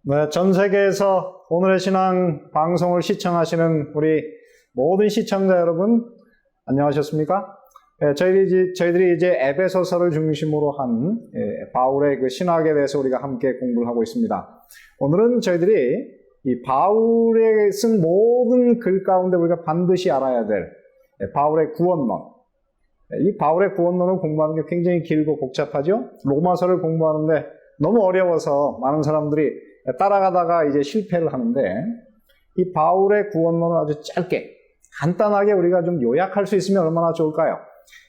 네, 전 세계에서 오늘의 신앙 방송을 시청하시는 우리 모든 시청자 여러분, 안녕하셨습니까? 저희들이 이제 에베소서를 중심으로 한 바울의 그 신학에 대해서 우리가 함께 공부를 하고 있습니다. 오늘은 저희들이 이 바울의 쓴 모든 글 가운데 우리가 반드시 알아야 될 바울의 구원론. 이 바울의 구원론을 공부하는 게 굉장히 길고 복잡하죠? 로마서를 공부하는데 너무 어려워서 많은 사람들이 따라가다가 이제 실패를 하는데, 이 바울의 구원론을 아주 짧게 간단하게 우리가 좀 요약할 수 있으면 얼마나 좋을까요?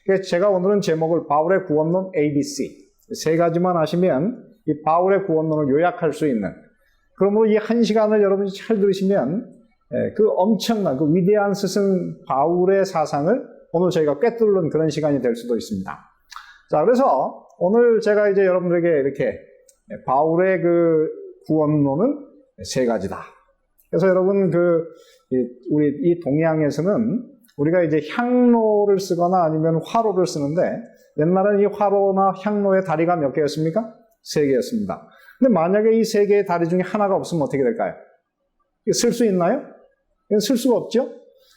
그래서 제가 오늘은 제목을 바울의 구원론 ABC, 세 가지만 하시면 이 바울의 구원론을 요약할 수 있는, 그러므로 이 한 시간을 여러분이 잘 들으시면 그 엄청난 그 위대한 스승 바울의 사상을 오늘 저희가 꿰뚫는 그런 시간이 될 수도 있습니다. 자, 그래서 오늘 제가 이제 여러분들에게 이렇게 바울의 그 구원론은 세 가지다. 그래서 여러분 우리 이 동양에서는 우리가 이제 향로를 쓰거나 아니면 화로를 쓰는데, 옛날에는 이 화로나 향로의 다리가 몇 개였습니까? 세 개였습니다. 근데 만약에 이 세 개의 다리 중에 하나가 없으면 어떻게 될까요? 쓸 수 있나요? 쓸 수가 없죠?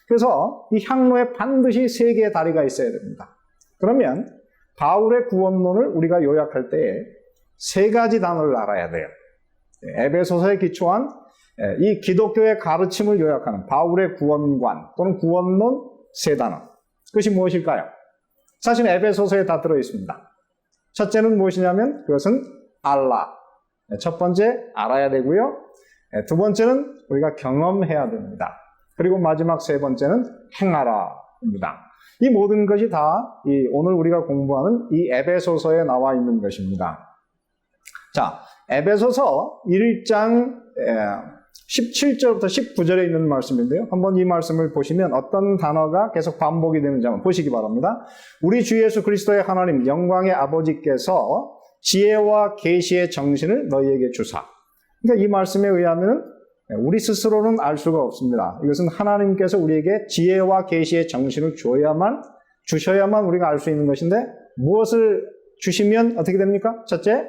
그래서 이 향로에 반드시 세 개의 다리가 있어야 됩니다. 그러면 바울의 구원론을 우리가 요약할 때에 세 가지 단어를 알아야 돼요. 에베소서에 기초한 이 기독교의 가르침을 요약하는 바울의 구원관 또는 구원론 세 단어. 그것이 무엇일까요? 사실 에베소서에 다 들어있습니다. 첫째는 무엇이냐면 그것은 알라. 첫 번째 알아야 되고요. 두 번째는 우리가 경험해야 됩니다. 그리고 마지막 세 번째는 행하라입니다. 이 모든 것이 다 오늘 우리가 공부하는 이 에베소서에 나와 있는 것입니다. 자, 에베소서 1장 17절부터 19절에 있는 말씀인데요. 한번 이 말씀을 보시면 어떤 단어가 계속 반복이 되는지 한번 보시기 바랍니다. 우리 주 예수 그리스도의 하나님 영광의 아버지께서 지혜와 계시의 정신을 너희에게 주사. 그러니까 이 말씀에 의하면 우리 스스로는 알 수가 없습니다. 이것은 하나님께서 우리에게 지혜와 계시의 정신을 주셔야만 우리가 알 수 있는 것인데, 무엇을 주시면 어떻게 됩니까? 첫째,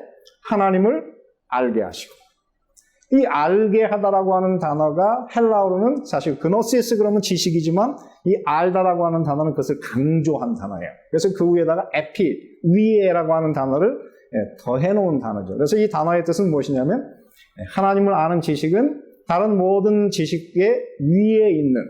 하나님을 알게 하시고. 이 알게 하다라고 하는 단어가 헬라어로는 사실 그노시스 그러면 지식이지만, 이 알다라고 하는 단어는 그것을 강조한 단어예요. 그래서 그 위에다가 에피, 위에라고 하는 단어를 더해놓은 단어죠. 그래서 이 단어의 뜻은 무엇이냐면, 하나님을 아는 지식은 다른 모든 지식의 위에 있는,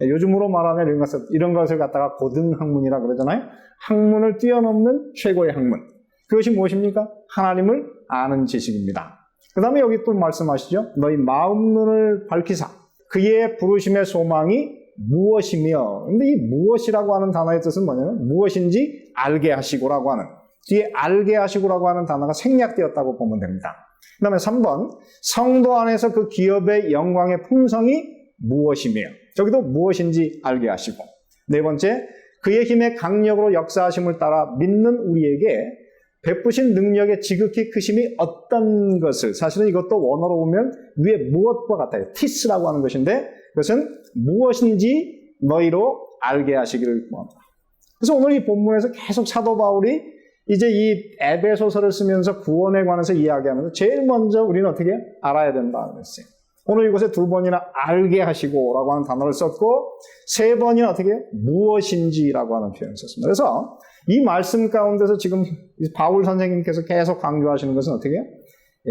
요즘으로 말하면 이런 것을 갖다가 고등학문이라 그러잖아요. 학문을 뛰어넘는 최고의 학문. 그것이 무엇입니까? 하나님을 아는 지식입니다. 그 다음에 여기 또 말씀하시죠. 너희 마음 눈을 밝히사 그의 부르심의 소망이 무엇이며. 근데 이 무엇이라고 하는 단어의 뜻은 뭐냐면 무엇인지 알게 하시고라고 하는, 뒤에 알게 하시고라고 하는 단어가 생략되었다고 보면 됩니다. 그 다음에 3번, 성도 안에서 그 기업의 영광의 풍성이 무엇이며. 저기도 무엇인지 알게 하시고. 네 번째, 그의 힘의 강력으로 역사하심을 따라 믿는 우리에게 베푸신 능력의 지극히 크심이 어떤 것을, 사실은 이것도 원어로 보면 위에 무엇과 같아요. 티스라고 하는 것인데, 그것은 무엇인지 너희로 알게 하시기를 구합니다. 그래서 오늘 이 본문에서 계속 사도 바울이 이제 이 에베소서를 쓰면서 구원에 관해서 이야기하면서 제일 먼저 우리는 어떻게 알아야 된다 그랬어요. 오늘 이곳에 두 번이나 알게 하시고라고 하는 단어를 썼고, 세 번이나 어떻게 무엇인지라고 하는 표현을 썼습니다. 그래서 이 말씀 가운데서 지금 바울 선생님께서 계속 강조하시는 것은 어떻게 해요?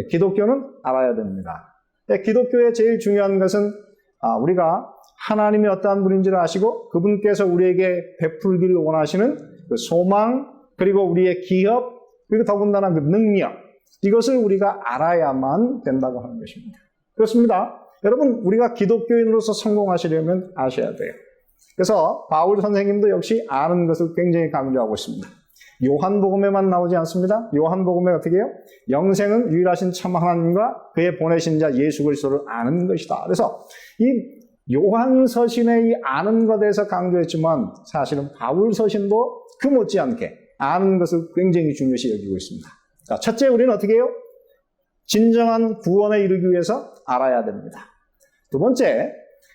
기독교는 알아야 됩니다. 기독교의 제일 중요한 것은 우리가 하나님이 어떠한 분인지를 아시고 그분께서 우리에게 베풀기를 원하시는 그 소망, 그리고 우리의 기업, 그리고 더군다나 그 능력, 이것을 우리가 알아야만 된다고 하는 것입니다. 그렇습니다. 여러분, 우리가 기독교인으로서 성공하시려면 아셔야 돼요. 그래서 바울 선생님도 역시 아는 것을 굉장히 강조하고 있습니다. 요한복음에만 나오지 않습니다. 요한복음에 어떻게 해요? 영생은 유일하신 참 하나님과 그의 보내신 자 예수 그리스도를 아는 것이다. 그래서 이 요한 서신의 이 아는 것에 대해서 강조했지만, 사실은 바울 서신도 그 못지않게 아는 것을 굉장히 중요시 여기고 있습니다. 자, 첫째, 우리는 어떻게 해요? 진정한 구원에 이르기 위해서 알아야 됩니다. 두 번째,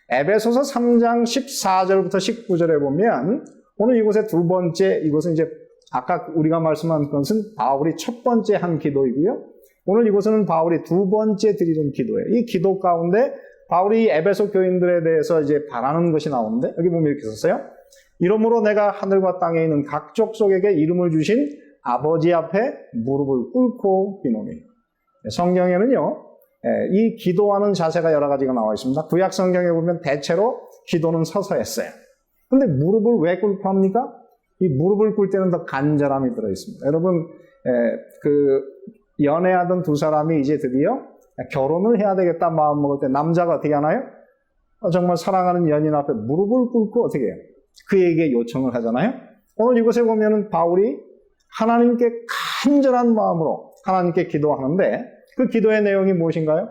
에베소서 3장 14절부터 19절에 보면, 오늘 이곳의 두 번째, 이것은 이제 아까 우리가 말씀한 것은 바울이 첫 번째 한 기도이고요. 오늘 이곳은 바울이 두 번째 드리는 기도예요. 이 기도 가운데 바울이 에베소 교인들에 대해서 이제 바라는 것이 나오는데 여기 보면 이렇게 썼어요. 이러므로 내가 하늘과 땅에 있는 각 족속에게 이름을 주신 아버지 앞에 무릎을 꿇고 비노니. 성경에는요, 이 기도하는 자세가 여러 가지가 나와 있습니다. 구약 성경에 보면 대체로 기도는 서서 했어요. 근데 무릎을 왜 꿇고 합니까? 이 무릎을 꿇을 때는 더 간절함이 들어 있습니다. 여러분, 연애하던 두 사람이 이제 드디어 결혼을 해야 되겠다 마음 먹을 때 남자가 어떻게 하나요? 정말 사랑하는 연인 앞에 무릎을 꿇고 어떻게 해요? 그에게 요청을 하잖아요. 오늘 이곳에 보면은 바울이 하나님께 간절한 마음으로 하나님께 기도하는데 그 기도의 내용이 무엇인가요?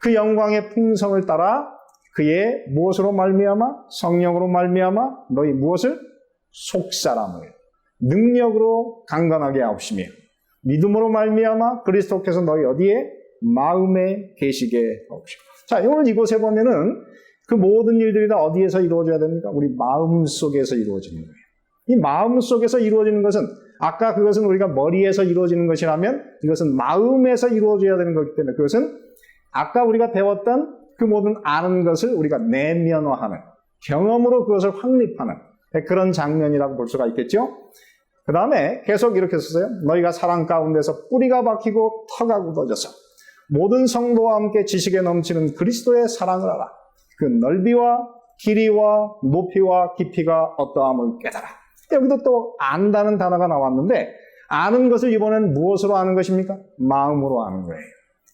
그 영광의 풍성을 따라 그의 무엇으로 말미암아? 성령으로 말미암아 너희 무엇을? 속사람을 능력으로 강건하게 하옵시며 믿음으로 말미암아 그리스도께서 너희 어디에? 마음에 계시게 하옵시고. 자, 오늘 이곳에 보면은 그 모든 일들이 다 어디에서 이루어져야 됩니까? 우리 마음 속에서 이루어지는 거예요. 이 마음 속에서 이루어지는 것은 아까 그것은 우리가 머리에서 이루어지는 것이라면 이것은 마음에서 이루어져야 되는 거기 때문에 그것은 아까 우리가 배웠던 그 모든 아는 것을 우리가 내면화하는 경험으로 그것을 확립하는 그런 장면이라고 볼 수가 있겠죠. 그 다음에 계속 이렇게 썼어요. 너희가 사랑 가운데서 뿌리가 박히고 터가 굳어져서 모든 성도와 함께 지식에 넘치는 그리스도의 사랑을 알아. 그 넓이와 길이와 높이와 깊이가 어떠함을 깨달아. 여기도 또 안다는 단어가 나왔는데 아는 것을 이번에는 무엇으로 아는 것입니까? 마음으로 아는 거예요.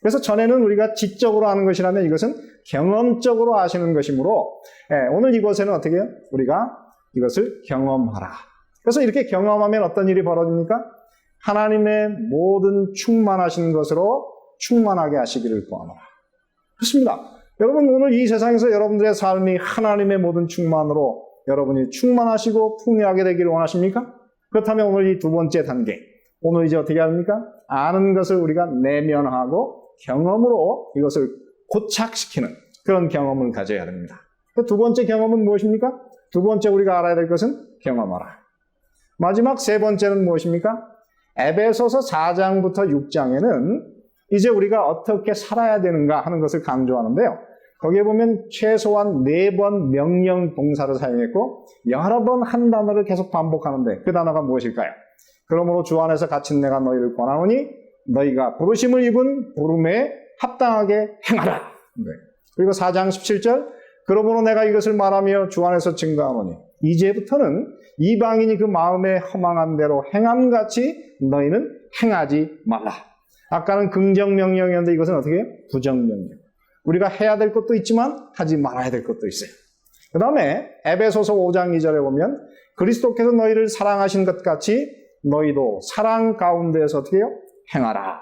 그래서 전에는 우리가 지적으로 아는 것이라면 이것은 경험적으로 아시는 것이므로 오늘 이곳에는 어떻게 해요? 우리가 이것을 경험하라. 그래서 이렇게 경험하면 어떤 일이 벌어집니까? 하나님의 모든 충만하신 것으로 충만하게 하시기를 구하노라. 그렇습니다. 여러분 오늘 이 세상에서 여러분들의 삶이 하나님의 모든 충만으로 여러분이 충만하시고 풍요하게 되기를 원하십니까? 그렇다면 오늘 이 두 번째 단계, 오늘 이제 어떻게 합니까? 아는 것을 우리가 내면하고 경험으로 이것을 고착시키는 그런 경험을 가져야 됩니다. 두 번째 경험은 무엇입니까? 두 번째 우리가 알아야 될 것은 경험하라. 마지막 세 번째는 무엇입니까? 에베소서 4장부터 6장에는 이제 우리가 어떻게 살아야 되는가 하는 것을 강조하는데요. 거기에 보면 최소한 4번 명령 동사를 사용했고 여러 번 한 단어를 계속 반복하는데 그 단어가 무엇일까요? 그러므로 주 안에서 갇힌 내가 너희를 권하노니 너희가 부르심을 입은 부름에 합당하게 행하라. 네. 그리고 4장 17절 그러므로 내가 이것을 말하며 주 안에서 증거하노니 이제부터는 이방인이 그 마음에 허망한 대로 행함같이 너희는 행하지 말라. 아까는 긍정명령이었는데 이것은 어떻게 해요? 부정명령. 우리가 해야 될 것도 있지만 하지 말아야 될 것도 있어요. 그 다음에 에베소서 5장 2절에 보면 그리스도께서 너희를 사랑하신 것 같이 너희도 사랑 가운데에서 어떻게 해요? 행하라.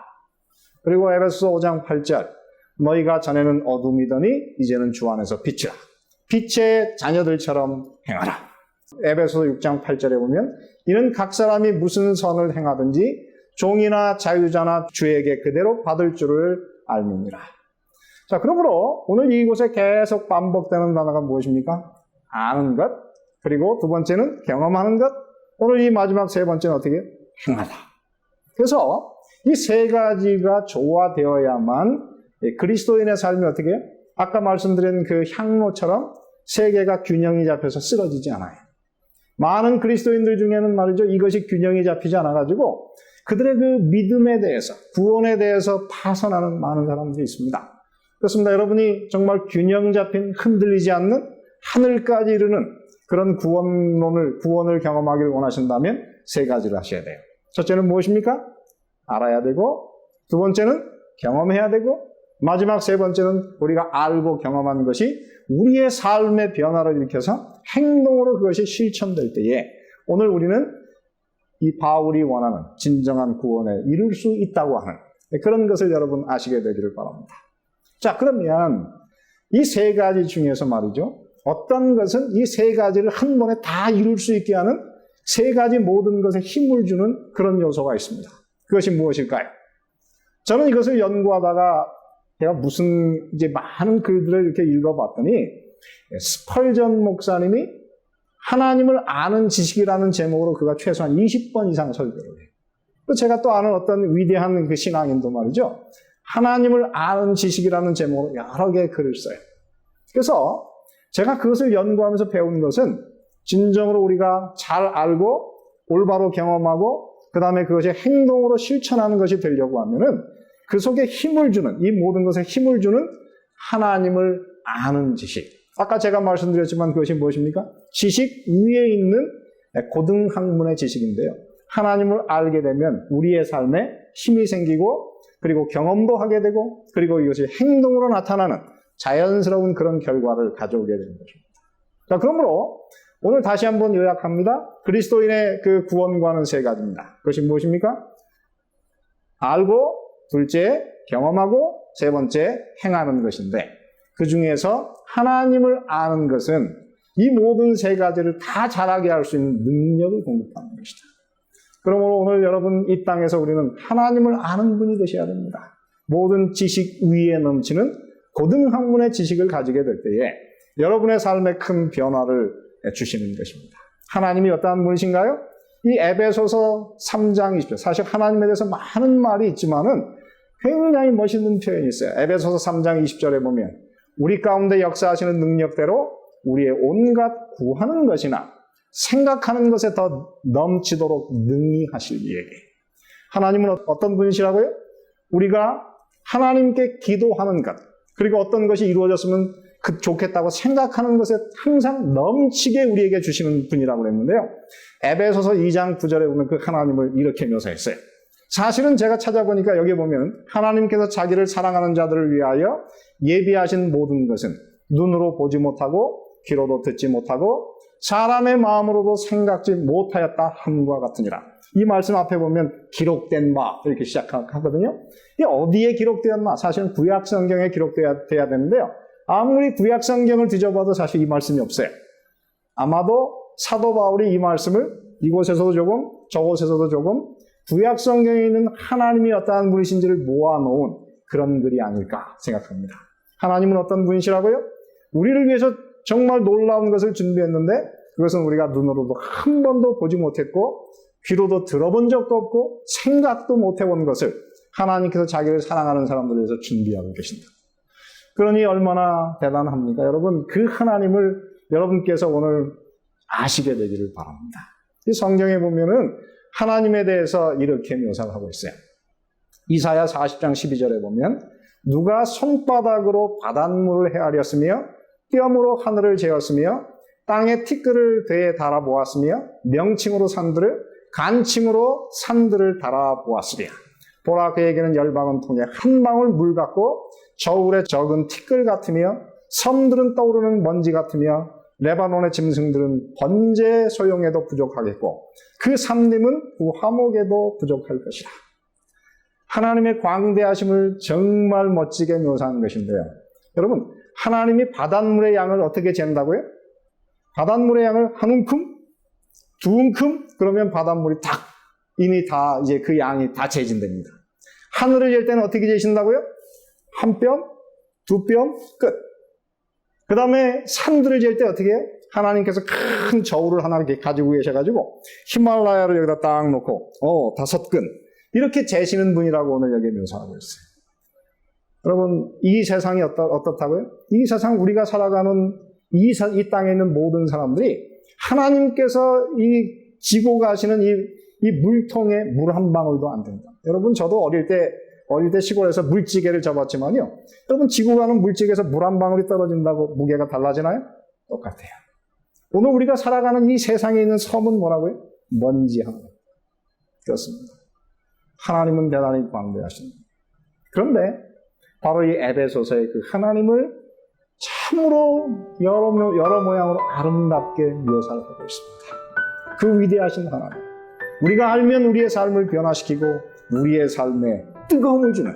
그리고 에베소서 5장 8절 너희가 전에는 어둠이더니 이제는 주 안에서 빛이라. 빛의 자녀들처럼 행하라. 에베소서 6장 8절에 보면 이는 각 사람이 무슨 선을 행하든지 종이나 자유자나 주에게 그대로 받을 줄을 알미니라. 자, 그러므로 오늘 이곳에 계속 반복되는 단어가 무엇입니까? 아는 것, 그리고 두 번째는 경험하는 것, 오늘 이 마지막 세 번째는 어떻게? 행하다. 그래서 이 세 가지가 조화되어야만 그리스도인의 삶이 어떻게 해요? 아까 말씀드린 그 향로처럼 세 개가 균형이 잡혀서 쓰러지지 않아요. 많은 그리스도인들 중에는 말이죠, 이것이 균형이 잡히지 않아가지고 그들의 그 믿음에 대해서, 구원에 대해서 파선하는 많은 사람들이 있습니다. 그렇습니다. 여러분이 정말 균형 잡힌 흔들리지 않는 하늘까지 이르는 그런 구원을 경험하기를 원하신다면 세 가지를 하셔야 돼요. 첫째는 무엇입니까? 알아야 되고, 두 번째는 경험해야 되고, 마지막 세 번째는 우리가 알고 경험한 것이 우리의 삶의 변화를 일으켜서 행동으로 그것이 실천될 때에 오늘 우리는 이 바울이 원하는 진정한 구원에 이룰 수 있다고 하는 그런 것을 여러분 아시게 되기를 바랍니다. 자, 그러면 이 세 가지 중에서 말이죠. 어떤 것은 이 세 가지를 한 번에 다 이룰 수 있게 하는 세 가지 모든 것에 힘을 주는 그런 요소가 있습니다. 그것이 무엇일까요? 저는 이것을 연구하다가 제가 무슨 이제 많은 글들을 이렇게 읽어봤더니 스펄전 목사님이 하나님을 아는 지식이라는 제목으로 그가 최소한 20번 이상 설교를 해요. 또 제가 또 아는 어떤 위대한 그 신앙인도 말이죠. 하나님을 아는 지식이라는 제목으로 여러 개의 글을 써요. 그래서 제가 그것을 연구하면서 배운 것은 진정으로 우리가 잘 알고 올바로 경험하고 그 다음에 그것이 행동으로 실천하는 것이 되려고 하면은 그 속에 힘을 주는, 이 모든 것에 힘을 주는 하나님을 아는 지식. 아까 제가 말씀드렸지만 그것이 무엇입니까? 지식 위에 있는 고등학문의 지식인데요. 하나님을 알게 되면 우리의 삶에 힘이 생기고 그리고 경험도 하게 되고 그리고 이것이 행동으로 나타나는 자연스러운 그런 결과를 가져오게 되는 것입니다. 자, 그러므로 오늘 다시 한번 요약합니다. 그리스도인의 그 구원과는 세 가지입니다. 그것이 무엇입니까? 알고, 둘째, 경험하고, 세 번째, 행하는 것인데 그 중에서 하나님을 아는 것은 이 모든 세 가지를 다 잘하게 할 수 있는 능력을 공급하는 것이다. 그러므로 오늘 여러분 이 땅에서 우리는 하나님을 아는 분이 되셔야 됩니다. 모든 지식 위에 넘치는 고등학문의 지식을 가지게 될 때에 여러분의 삶에 큰 변화를 주시는 것입니다. 하나님이 어떠한 분이신가요? 이 에베소서 3장 20절 사실 하나님에 대해서 많은 말이 있지만은 굉장히 멋있는 표현이 있어요. 에베소서 3장 20절에 보면 우리 가운데 역사하시는 능력대로 우리의 온갖 구하는 것이나 생각하는 것에 더 넘치도록 능히 하실 이에게. 하나님은 어떤 분이시라고요? 우리가 하나님께 기도하는 것 그리고 어떤 것이 이루어졌으면 그 좋겠다고 생각하는 것에 항상 넘치게 우리에게 주시는 분이라고 그랬는데요. 에베소서 2장 9절에 보면 그 하나님을 이렇게 묘사했어요. 사실은 제가 찾아보니까 여기 보면 하나님께서 자기를 사랑하는 자들을 위하여 예비하신 모든 것은 눈으로 보지 못하고 귀로도 듣지 못하고 사람의 마음으로도 생각지 못하였다 함과 같으니라. 이 말씀 앞에 보면 기록된 바 이렇게 시작하거든요. 이게 어디에 기록되었나? 사실은 구약 성경에 기록되어야 되는데요. 아무리 구약 성경을 뒤져봐도 사실 이 말씀이 없어요. 아마도 사도 바울이 이 말씀을 이곳에서도 조금 저곳에서도 조금 구약 성경에 있는 하나님이 어떠한 분이신지를 모아놓은 그런 글이 아닐까 생각합니다. 하나님은 어떤 분이시라고요? 우리를 위해서 정말 놀라운 것을 준비했는데 그것은 우리가 눈으로도 한 번도 보지 못했고 귀로도 들어본 적도 없고 생각도 못해본 것을 하나님께서 자기를 사랑하는 사람들을 위해서 준비하고 계신다. 그러니 얼마나 대단합니까? 여러분, 그 하나님을 여러분께서 오늘 아시게 되기를 바랍니다. 이 성경에 보면은 하나님에 대해서 이렇게 묘사를 하고 있어요. 이사야 40장 12절에 보면 누가 손바닥으로 바닷물을 헤아렸으며 뼘으로 하늘을 재었으며 땅에 티끌을 배에 달아 보았으며 명칭으로 산들을 간칭으로 산들을 달아 보았으랴. 보라 그에게는 열방은 통해 한 방울 물 같고 저울에 적은 티끌 같으며 섬들은 떠오르는 먼지 같으며 레바논의 짐승들은 번제 소용에도 부족하겠고 그 삼림은 그 화목에도 부족할 것이라. 하나님의 광대하심을 정말 멋지게 묘사한 것인데요. 여러분, 하나님이 바닷물의 양을 어떻게 잰다고요? 바닷물의 양을 한 움큼? 두 움큼? 그러면 바닷물이 딱 이미 다 이제 그 양이 다 재진됩니다. 하늘을 잴 때는 어떻게 재신다고요? 한 뼘, 두 뼘, 끝. 그 다음에 산들을 잴 때 어떻게 해요? 하나님께서 큰 저울을 하나 이렇게 가지고 계셔가지고 히말라야를 여기다 딱 놓고 5근 이렇게 재시는 분이라고 오늘 여기 묘사하고 있어요. 여러분, 이 세상이 어떻다고요? 이 세상 우리가 살아가는 이 땅에 있는 모든 사람들이 하나님께서 이 지고 가시는 이 물통에 물 한 방울도 안 된다. 여러분, 저도 어릴 때 시골에서 물찌개를 접었지만요. 여러분, 지고 가는 물찌개에서 물 한 방울이 떨어진다고 무게가 달라지나요? 똑같아요. 오늘 우리가 살아가는 이 세상에 있는 섬은 뭐라고요? 먼지 하나. 그렇습니다. 하나님은 대단히 광대하십니다. 그런데 바로 이 에베소서의 그 하나님을 참으로 여러 모양으로 아름답게 묘사를 하고 있습니다. 그 위대하신 하나님. 우리가 알면 우리의 삶을 변화시키고 우리의 삶에 뜨거움을 주는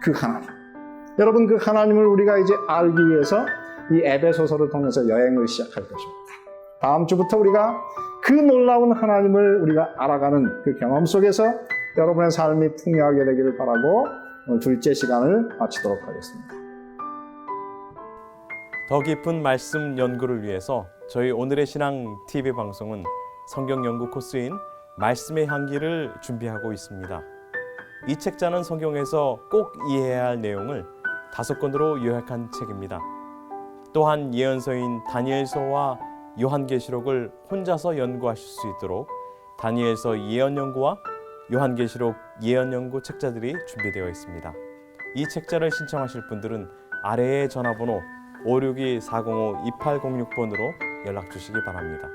그 하나님. 여러분, 그 하나님을 우리가 이제 알기 위해서 이 에베소서를 통해서 여행을 시작할 것입니다. 다음 주부터 우리가 그 놀라운 하나님을 우리가 알아가는 그 경험 속에서 여러분의 삶이 풍요하게 되기를 바라고 오늘 둘째 시간을 마치도록 하겠습니다. 더 깊은 말씀 연구를 위해서 저희 오늘의 신앙 TV 방송은 성경 연구 코스인 말씀의 향기를 준비하고 있습니다. 이 책자는 성경에서 꼭 이해해야 할 내용을 5권으로 요약한 책입니다. 또한 예언서인 다니엘서와 요한계시록을 혼자서 연구하실 수 있도록 다니엘서 예언연구와 요한계시록 예언연구 책자들이 준비되어 있습니다. 이 책자를 신청하실 분들은 아래의 전화번호 562-405-2806번으로 연락 주시기 바랍니다.